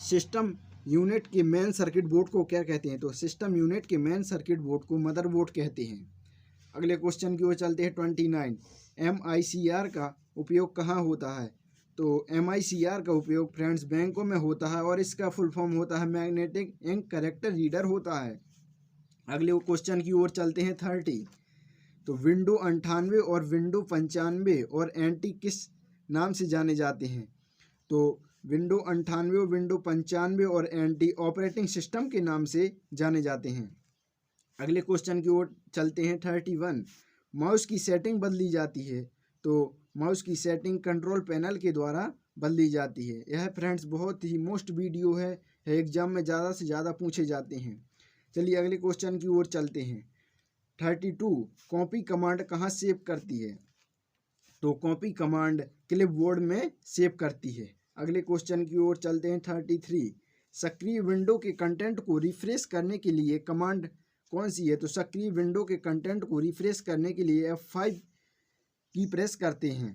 सिस्टम यूनिट के मेन सर्किट बोर्ड को क्या कहते हैं? तो सिस्टम यूनिट के मेन सर्किट बोर्ड को मदरबोर्ड कहते हैं। अगले क्वेश्चन की ओर चलते हैं। 29, MICR का उपयोग कहाँ होता है? तो MICR का उपयोग फ्रेंड्स बैंकों में होता है, और इसका फुल फॉर्म होता है मैग्नेटिक इंक कैरेक्टर रीडर होता है। अगले क्वेश्चन की ओर चलते हैं। 30, तो विंडो 98 और विंडो 95 और एंटी किस नाम से जाने जाते हैं? तो विंडो 98 और विंडो 95 और एंटी ऑपरेटिंग सिस्टम के नाम से जाने जाते हैं। अगले क्वेश्चन की ओर चलते हैं। 31, माउस की सेटिंग बदली जाती है? तो माउस की सेटिंग कंट्रोल पैनल के द्वारा बदली जाती है। यह फ्रेंड्स बहुत ही मोस्ट वीडियो है, एग्जाम में ज़्यादा से ज़्यादा पूछे जाते हैं। चलिए अगले क्वेश्चन की ओर चलते हैं। 32, कॉपी कमांड कहाँ सेव करती है? तो कॉपी कमांड क्लिपबोर्ड में सेव करती है। अगले क्वेश्चन की ओर चलते हैं। 33, सक्रिय विंडो के कंटेंट को रिफ्रेश करने के लिए कमांड कौन सी है? तो सक्रिय विंडो के कंटेंट को रिफ्रेश करने के लिए F5 की प्रेस करते हैं।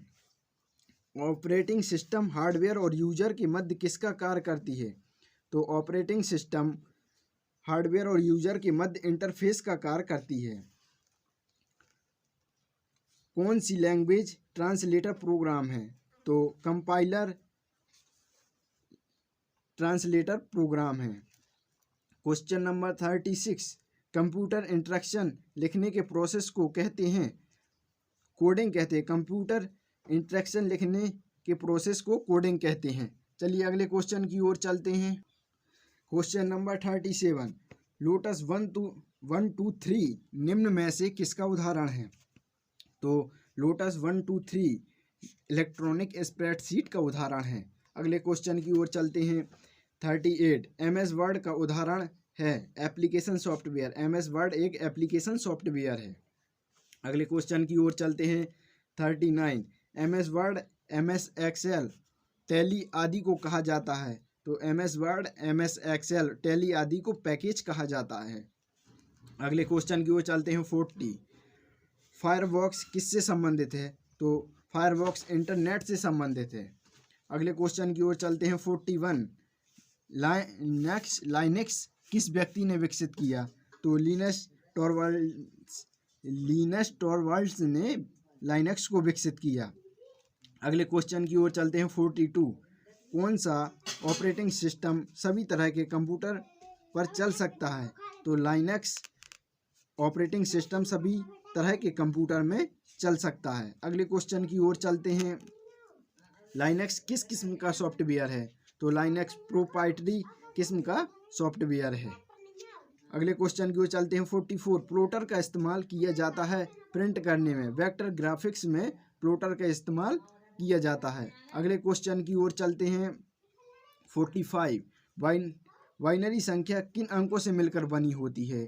ऑपरेटिंग सिस्टम हार्डवेयर और यूजर के मध्य किसका कार्य करती है? तो ऑपरेटिंग सिस्टम हार्डवेयर और यूजर के मध्य इंटरफेस का कार्य करती है। कौन सी लैंग्वेज ट्रांसलेटर प्रोग्राम है? तो कंपाइलर ट्रांसलेटर प्रोग्राम है। क्वेश्चन नंबर 36, कंप्यूटर इंस्ट्रक्शन लिखने के प्रोसेस को कहते हैं कोडिंग कहते हैं। कंप्यूटर इंस्ट्रक्शन लिखने के प्रोसेस को कोडिंग कहते हैं। चलिए अगले क्वेश्चन की ओर चलते हैं। क्वेश्चन नंबर 37, लोटस 1 2 3 निम्न में से किसका उदाहरण है? तो लोटस 1 2 3 इलेक्ट्रॉनिक स्प्रेडशीट का उदाहरण है। अगले क्वेश्चन की ओर चलते हैं। 38, MS वर्ड का उदाहरण है एप्लीकेशन सॉफ्टवेयर। MS वर्ड एक एप्लीकेशन सॉफ्टवेयर है। अगले क्वेश्चन की ओर चलते हैं। 39, MS Word MS Excel Tally आदि को कहा जाता है? तो MS Word MS Excel Tally आदि को पैकेज कहा जाता है। अगले क्वेश्चन की ओर चलते हैं। 40, फायरफॉक्स किससे संबंधित है? तो फायरफॉक्स इंटरनेट से संबंधित है। अगले क्वेश्चन की ओर चलते हैं। 41, लाइनेक्स किस व्यक्ति ने विकसित किया? तो लिनस टॉरवाल्ड्स ने लाइनेक्स को विकसित किया। अगले क्वेश्चन की ओर चलते हैं। 42 कौन सा ऑपरेटिंग सिस्टम सभी तरह के कंप्यूटर पर चल सकता है? तो लाइनेक्स ऑपरेटिंग सिस्टम सभी तरह के कंप्यूटर में चल सकता है। अगले क्वेश्चन की ओर चलते हैं। लाइनेक्स किस किस्म का सॉफ्टवेयर है? तो लाइनेक्स प्रोप्राइटरी किस्म का सॉफ्टवेयर है। अगले क्वेश्चन की ओर चलते हैं। 44 प्लोटर का इस्तेमाल किया जाता है प्रिंट करने में। वेक्टर ग्राफिक्स में प्लोटर का इस्तेमाल किया जाता है। अगले क्वेश्चन की ओर चलते हैं। 45 बाइनरी संख्या किन अंकों से मिलकर बनी होती है?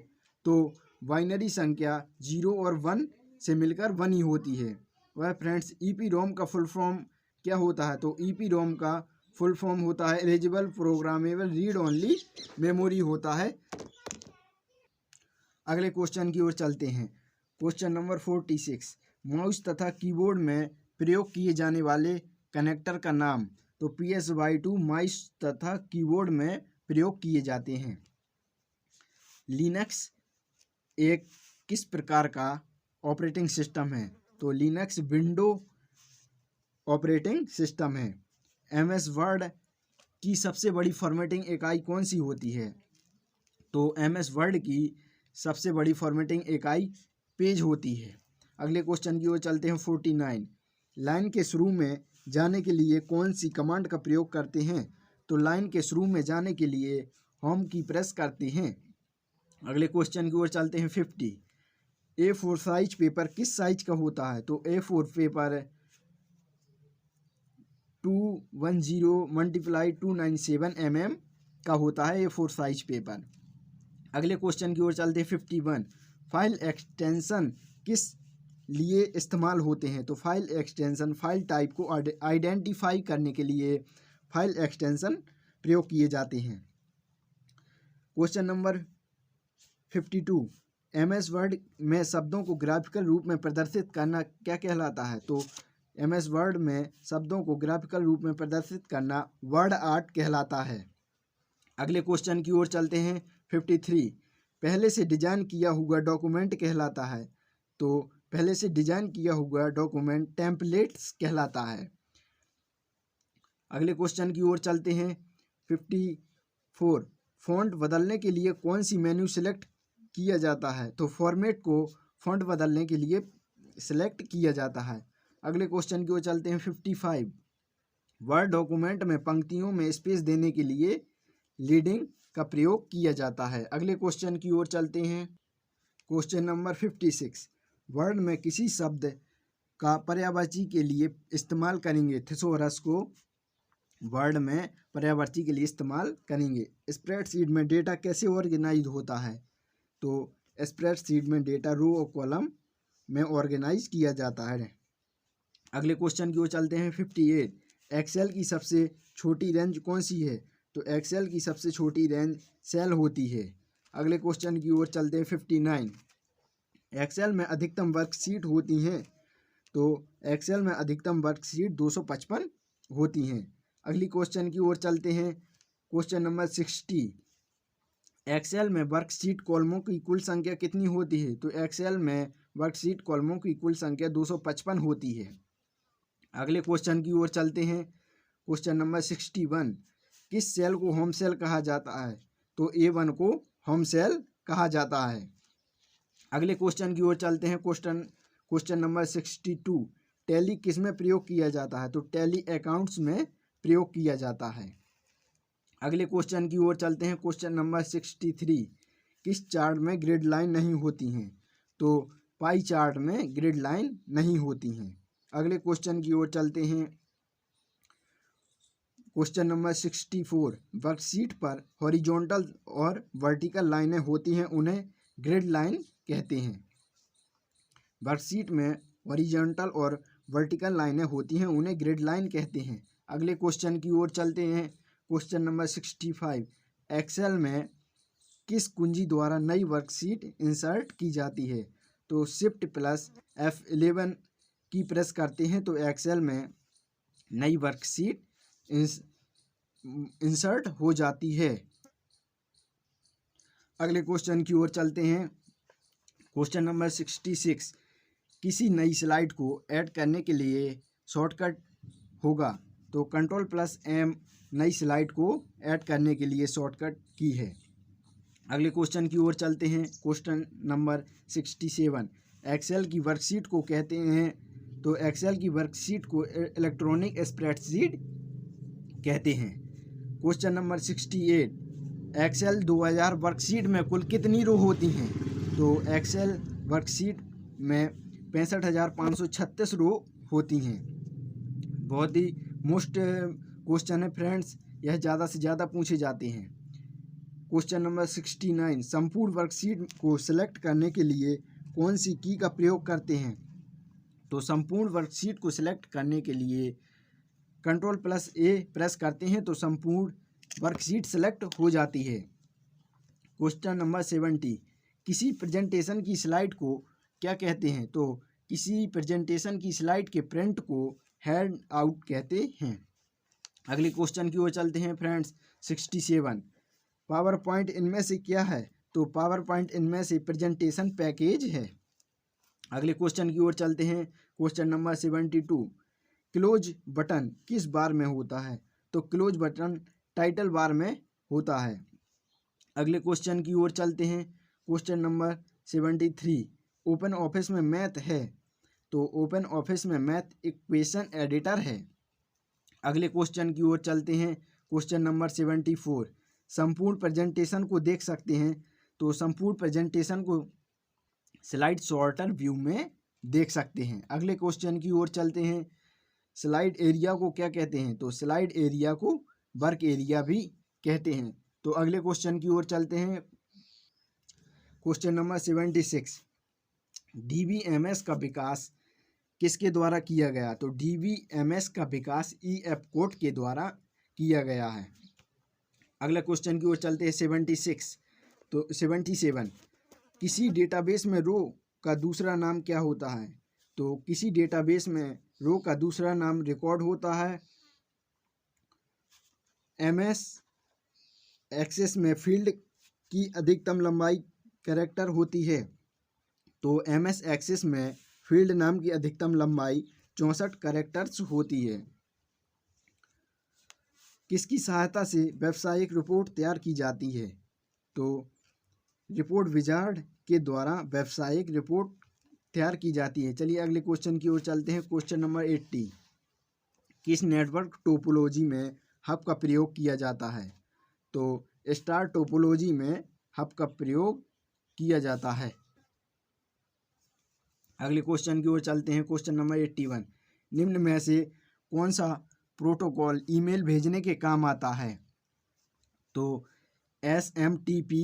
तो बाइनरी संख्या 0 और 1 से मिलकर बनी होती है। वह फ्रेंड्स EPROM का फुल फॉर्म क्या होता है? तो EPROM का फुल फॉर्म होता है eligible programmable read only memory होता है। अगले क्वेश्चन की ओर चलते हैं। क्वेश्चन नंबर 46 माउस तथा कीबोर्ड में प्रयोग किए जाने वाले कनेक्टर का नाम? तो PSY2 माउस तथा कीबोर्ड में प्रयोग किए जाते हैं। लिनक्स एक किस प्रकार का ऑपरेटिंग सिस्टम है? तो लिनक्स विंडो ऑपरेटिंग सिस्टम है। MS वर्ड की सबसे बड़ी फॉर्मेटिंग इकाई कौन सी होती है? तो MS वर्ड की सबसे बड़ी फॉर्मेटिंग इकाई पेज होती है। अगले क्वेश्चन की ओर चलते हैं। 49 लाइन के शुरू में जाने के लिए कौन सी कमांड का प्रयोग करते हैं? तो लाइन के शुरू में जाने के लिए होम की प्रेस करते हैं। अगले क्वेश्चन की ओर चलते हैं। 50 A4 साइज पेपर किस साइज का होता है? तो A4 पेपर 210 × 297 mm का होता है A4 साइज पेपर। अगले क्वेश्चन की ओर चलते हैं। 51 फाइल एक्सटेंशन किस लिए इस्तेमाल होते हैं? तो फाइल एक्सटेंशन फाइल टाइप को आइडेंटिफाई करने के लिए फाइल एक्सटेंशन प्रयोग किए जाते हैं। क्वेश्चन नंबर 52 MS वर्ड में शब्दों को ग्राफिकल रूप में प्रदर्शित करना क्या कहलाता है? तो MS वर्ड में शब्दों को ग्राफिकल रूप में प्रदर्शित करना वर्ड आर्ट कहलाता है। अगले क्वेश्चन की ओर चलते हैं। 53 पहले से डिजाइन किया हुआ डॉक्यूमेंट कहलाता है? तो पहले से डिजाइन किया हुआ डॉक्यूमेंट टेम्पलेट्स कहलाता है। अगले क्वेश्चन की ओर चलते हैं। 54 फॉन्ट बदलने के लिए कौन सी मेन्यू सिलेक्ट किया जाता है? तो फॉर्मेट को फॉन्ट बदलने के लिए सिलेक्ट किया जाता है। अगले क्वेश्चन की ओर चलते हैं। 55 वर्ड डॉक्यूमेंट में पंक्तियों में स्पेस देने के लिए लीडिंग का प्रयोग किया जाता है। अगले क्वेश्चन की ओर चलते हैं। क्वेश्चन नंबर 56 वर्ड में किसी शब्द का पर्यायवाची के लिए इस्तेमाल करेंगे? थिसोरस को वर्ड में पर्यायवाची के लिए इस्तेमाल करेंगे। स्प्रेडशीट में डेटा कैसे ऑर्गेनाइज होता है? तो स्प्रेडशीट में डेटा रो और कॉलम में ऑर्गेनाइज किया जाता है। अगले क्वेश्चन की ओर चलते हैं। 58 एक्सेल की सबसे छोटी रेंज कौन सी है? तो एक्सेल की सबसे छोटी रेंज सेल होती है। अगले क्वेश्चन की ओर चलते हैं। 59 एक्सेल में अधिकतम वर्कशीट होती हैं? तो एक्सेल में अधिकतम वर्कशीट 255 होती हैं। अगली क्वेश्चन की ओर चलते हैं। क्वेश्चन नंबर 60 एक्सेल में वर्कशीट कॉलमों की कुल संख्या कितनी होती है? तो एक्सेल में वर्कशीट कॉलमों की कुल संख्या 255 होती है। अगले क्वेश्चन की ओर चलते हैं। क्वेश्चन नंबर 61 किस सेल को होम सेल कहा जाता है? तो A1 को होम सेल कहा जाता है। अगले क्वेश्चन की ओर चलते हैं। क्वेश्चन नंबर 62 टैली किस में प्रयोग किया जाता है? तो टैली अकाउंट्स में प्रयोग किया जाता है। अगले क्वेश्चन की ओर चलते हैं। क्वेश्चन नंबर 63 किस चार्ट में ग्रिड लाइन नहीं होती हैं? तो पाई चार्ट में ग्रिड लाइन नहीं होती हैं। अगले क्वेश्चन की ओर चलते हैं। क्वेश्चन नंबर 64 वर्कशीट पर हॉरिजॉन्टल और वर्टिकल लाइनें होती हैं, उन्हें ग्रिड लाइन कहते हैं। वर्कशीट में हॉरिजॉन्टल और वर्टिकल लाइनें होती हैं, उन्हें ग्रिड लाइन कहते हैं। अगले क्वेश्चन की ओर चलते हैं। क्वेश्चन नंबर 65 एक्सेल में किस कुंजी द्वारा नई वर्कशीट इंसर्ट की जाती है? तो शिफ्ट प्लस F11 की प्रेस करते हैं तो एक्सेल में नई वर्कशीट इंसर्ट हो जाती है। अगले क्वेश्चन की ओर चलते हैं। क्वेश्चन नंबर 66, किसी नई स्लाइड को ऐड करने के लिए शॉर्टकट होगा। तो Ctrl+M नई स्लाइड को ऐड करने के लिए शॉर्टकट की है। अगले क्वेश्चन की ओर चलते हैं। क्वेश्चन नंबर 67, एक्सेल की वर्कशीट को कहते हैं। तो एक्सेल की वर्कशीट को इलेक्ट्रॉनिक स्प्रेडशीट कहते हैं। क्वेश्चन नंबर 68, एक्सेल 2000 वर्कशीट में कुल कितनी रो होती हैं। तो एक्सेल वर्कशीट में 65,536 रो होती हैं। बहुत ही मोस्ट क्वेश्चन है फ्रेंड्स, यह ज़्यादा से ज़्यादा पूछे जाते हैं। क्वेश्चन नंबर 69, संपूर्ण वर्कशीट को सिलेक्ट करने के लिए कौन सी की का प्रयोग करते हैं। तो संपूर्ण वर्कशीट को सिलेक्ट करने के लिए Ctrl+A प्रेस करते हैं तो संपूर्ण वर्कशीट सिलेक्ट हो जाती है। क्वेश्चन नंबर 70, किसी प्रेजेंटेशन की स्लाइड को क्या कहते हैं। तो किसी प्रेजेंटेशन की स्लाइड के प्रिंट को हैंड आउट कहते हैं। अगले क्वेश्चन की ओर चलते हैं फ्रेंड्स। 67, पावर पॉइंट इनमें से क्या है। तो पावर पॉइंट इनमें से प्रेजेंटेशन पैकेज है। अगले क्वेश्चन की ओर चलते हैं। क्वेश्चन नंबर 72, क्लोज बटन किस बार में होता है। तो क्लोज बटन टाइटल बार में होता है। अगले क्वेश्चन की ओर चलते हैं। क्वेश्चन नंबर 73, ओपन ऑफिस में मैथ है। तो ओपन ऑफिस में मैथ इक्वेशन एडिटर है। अगले क्वेश्चन की ओर चलते हैं। क्वेश्चन नंबर 74, संपूर्ण प्रेजेंटेशन को देख सकते हैं। तो संपूर्ण प्रेजेंटेशन को स्लाइड सॉर्टर व्यू में देख सकते हैं। अगले क्वेश्चन की ओर चलते हैं। स्लाइड एरिया को क्या कहते हैं। तो स्लाइड एरिया को वर्क एरिया भी कहते हैं। तो अगले क्वेश्चन की ओर चलते हैं। क्वेश्चन नंबर 76, DBMS का विकास किसके द्वारा किया गया। तो DBMS का विकास EF कोड के द्वारा किया गया है। अगला क्वेश्चन की ओर चलते हैं। 76 तो 77, किसी डेटाबेस में रो का दूसरा नाम क्या होता है। तो किसी डेटाबेस में रो का दूसरा नाम रिकॉर्ड होता है। MS एक्सेस में फील्ड की अधिकतम लंबाई कैरेक्टर होती है। तो MS एक्सेस में फील्ड नाम की अधिकतम लंबाई 64 कैरेक्टर्स होती है। किसकी सहायता से व्यावसायिक रिपोर्ट तैयार की जाती है। तो रिपोर्ट विजार्ड के द्वारा व्यावसायिक रिपोर्ट तैयार की जाती है। चलिए अगले क्वेश्चन की ओर चलते हैं। क्वेश्चन नंबर 80, किस नेटवर्क टोपोलॉजी में हब का प्रयोग किया जाता है। तो स्टार टोपोलॉजी में हब का प्रयोग किया जाता है। अगले क्वेश्चन की ओर चलते हैं। क्वेश्चन नंबर 81, निम्न में से कौन सा प्रोटोकॉल ईमेल भेजने के काम आता है। तो SMTP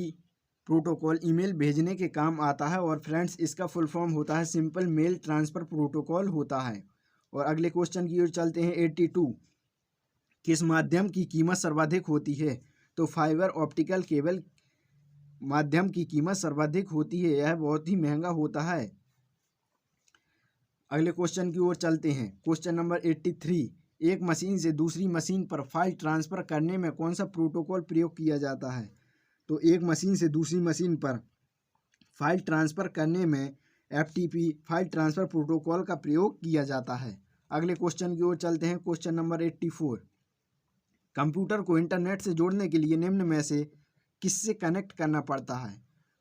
प्रोटोकॉल ईमेल भेजने के काम आता है। और फ्रेंड्स इसका फुल फॉर्म होता है सिंपल मेल ट्रांसफ़र प्रोटोकॉल होता है। और अगले क्वेश्चन की ओर चलते हैं। 82, किस माध्यम की कीमत सर्वाधिक होती है। तो फाइबर ऑप्टिकल केबल माध्यम की कीमत सर्वाधिक होती है, यह बहुत ही महंगा होता है। अगले क्वेश्चन की ओर चलते हैं। क्वेश्चन नंबर 83, एक मशीन से दूसरी मशीन पर फाइल ट्रांसफ़र करने में कौन सा प्रोटोकॉल प्रयोग किया जाता है। तो एक मशीन से दूसरी मशीन पर फाइल ट्रांसफ़र करने में FTP फाइल ट्रांसफ़र प्रोटोकॉल का प्रयोग किया जाता है। अगले क्वेश्चन की ओर चलते हैं। क्वेश्चन नंबर 84, कंप्यूटर को इंटरनेट से जोड़ने के लिए निम्न में से किससे कनेक्ट करना पड़ता है।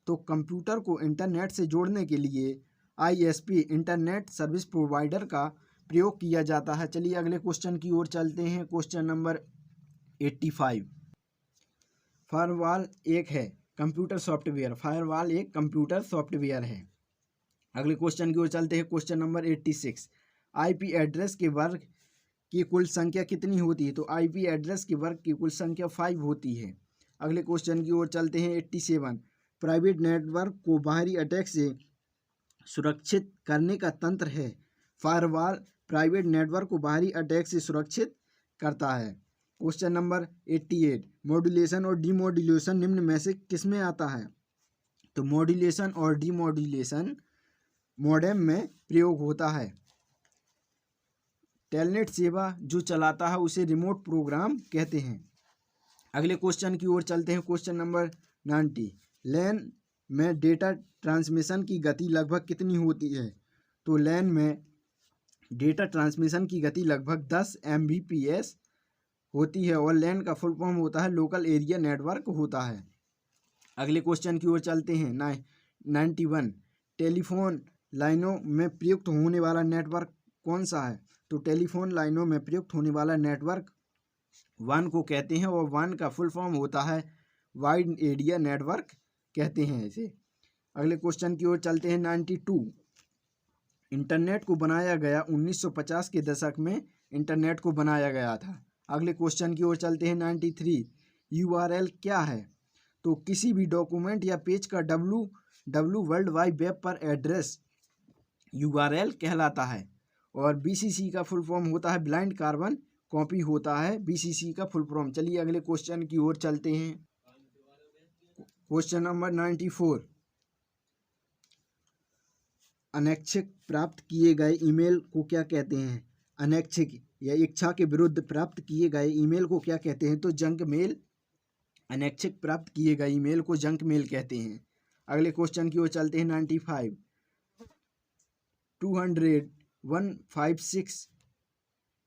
तो कंप्यूटर को इंटरनेट से जोड़ने के लिए ISP इंटरनेट सर्विस प्रोवाइडर का प्रयोग किया जाता है। चलिए अगले क्वेश्चन की ओर चलते हैं। क्वेश्चन नंबर 85, फायरवॉल एक है कंप्यूटर सॉफ्टवेयर। फायरवॉल एक कंप्यूटर सॉफ्टवेयर है। अगले क्वेश्चन की ओर चलते हैं। क्वेश्चन नंबर 86, IP एड्रेस के वर्ग की कुल संख्या कितनी होती है। तो IP एड्रेस के वर्ग की कुल संख्या 5 होती है। अगले क्वेश्चन की ओर चलते हैं। 87, प्राइवेट नेटवर्क को बाहरी अटैक से सुरक्षित करने का तंत्र है। फायरवॉल प्राइवेट नेटवर्क को बाहरी अटैक से सुरक्षित करता है। क्वेश्चन नंबर 88, मॉड्यूलेशन और डीमॉड्यूलेशन निम्न में से किस में आता है। तो मॉड्यूलेशन और डीमॉड्यूलेशन मॉडेम में प्रयोग होता है। टेलनेट सेवा जो चलाता है उसे रिमोट प्रोग्राम कहते हैं। अगले क्वेश्चन की ओर चलते हैं। क्वेश्चन नंबर 90, लैन में डेटा ट्रांसमिशन की गति लगभग कितनी होती है? तो लैन में डेटा ट्रांसमिशन की गति लगभग 10 Mbps होती है और लैन का फुल फॉर्म होता है लोकल एरिया नेटवर्क होता है। अगले क्वेश्चन की ओर चलते हैं। 91, टेलीफोन लाइनों में प्रयुक्त होने वाला नेटवर्क कौन सा है? तो टेलीफोन लाइनों में प्रयुक्त होने वाला नेटवर्क WAN को कहते हैं और WAN का फुल फॉर्म होता है वाइड एरिया नेटवर्क कहते हैं इसे। अगले क्वेश्चन की ओर चलते हैं। 92, इंटरनेट को बनाया गया 1950 के दशक में इंटरनेट को बनाया गया था। अगले क्वेश्चन की ओर चलते हैं। 93, URL क्या है? तो किसी भी डॉक्यूमेंट या पेज का वर्ल्ड वाइड वेब पर एड्रेस URL कहलाता है और BCC का फुल फॉर्म होता है ब्लाइंड कार्बन कॉपी होता है BCC का फुल फॉर्म। चलिए अगले क्वेश्चन की ओर चलते हैं। क्वेश्चन नंबर 94, अनैच्छिक प्राप्त किए गए ईमेल को क्या कहते हैं? अनैच्छिक या इच्छा के विरुद्ध प्राप्त किए गए ईमेल को क्या कहते हैं? तो जंक मेल। अनैच्छिक प्राप्त किए गए ईमेल को जंक मेल कहते हैं। अगले क्वेश्चन की ओर चलते हैं। 95, 200, 156,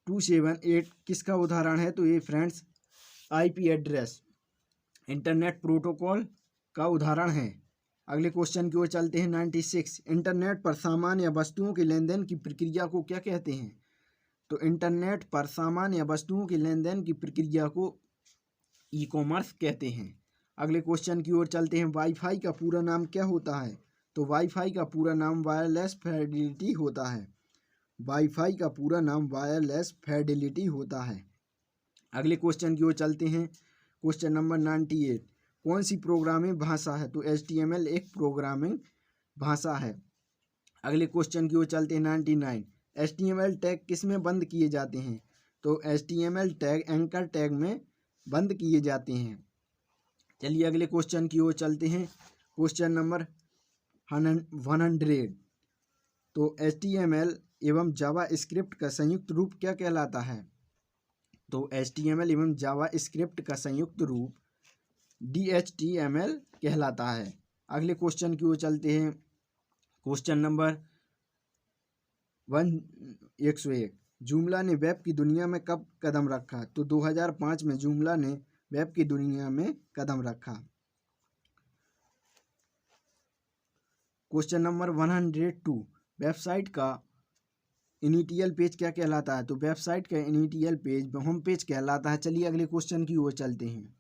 278 किसका उदाहरण है? तो ये friends IP address internet protocol का उदाहरण है। अगले क्वेश्चन की ओर चलते हैं। 96, इंटरनेट पर सामान या वस्तुओं के लेन देन की प्रक्रिया को क्या कहते हैं? तो इंटरनेट पर सामान या वस्तुओं के लेन देन की प्रक्रिया को ई-कॉमर्स कहते हैं। अगले क्वेश्चन की ओर चलते हैं। वाईफाई का पूरा नाम क्या होता है? तो वाईफाई का पूरा नाम वायरलेस फिडेलिटी होता है। वाईफाई का पूरा नाम वायरलेस फिडेलिटी होता है। अगले क्वेश्चन की ओर चलते हैं। क्वेश्चन नंबर 98, कौन सी प्रोग्रामिंग भाषा है? तो HTML एक प्रोग्रामिंग भाषा है। अगले क्वेश्चन की ओर चलते हैं। 99, HTML टैग किस में बंद किए जाते हैं? तो HTML टैग एंकर टैग में बंद किए जाते हैं। चलिए अगले क्वेश्चन की ओर चलते हैं। क्वेश्चन नंबर 100, तो HTML एवं जावा स्क्रिप्ट का संयुक्त रूप क्या कहलाता है? तो HTML एवं जावा स्क्रिप्ट का संयुक्त रूप DHTML कहलाता है। अगले क्वेश्चन की ओर चलते हैं। क्वेश्चन नंबर 101, जूमला ने वेब की दुनिया में कब कदम रखा? तो 2005 में जूमला ने वेब की दुनिया में कदम रखा। क्वेश्चन नंबर 102, वेबसाइट का इनिशियल पेज क्या कहलाता है? तो वेबसाइट का इनिशियल पेज होम पेज कहलाता है। चलिए अगले क्वेश्चन की ओर चलते हैं।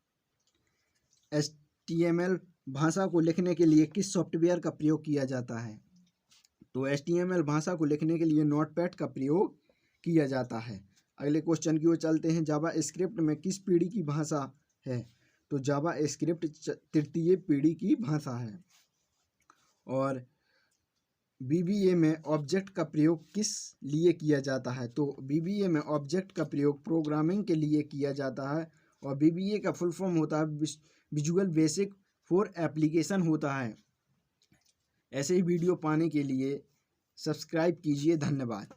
HTML भाषा को लिखने के लिए किस सॉफ्टवेयर का प्रयोग किया जाता है? तो HTML भाषा को लिखने के लिए नोटपैड का प्रयोग किया जाता है। अगले क्वेश्चन की ओर चलते हैं। जावा स्क्रिप्ट में किस पीढ़ी की भाषा है? तो जावा स्क्रिप्ट तृतीय पीढ़ी की भाषा है। और BBA में ऑब्जेक्ट का प्रयोग किस लिए किया जाता है? तो BBA में ऑब्जेक्ट का प्रयोग प्रोग्रामिंग के लिए किया जाता है और BBA का फुल फॉर्म होता है विजुअल बेसिक फॉर एप्लीकेशन होता है। ऐसे ही वीडियो पाने के लिए सब्सक्राइब कीजिए। धन्यवाद।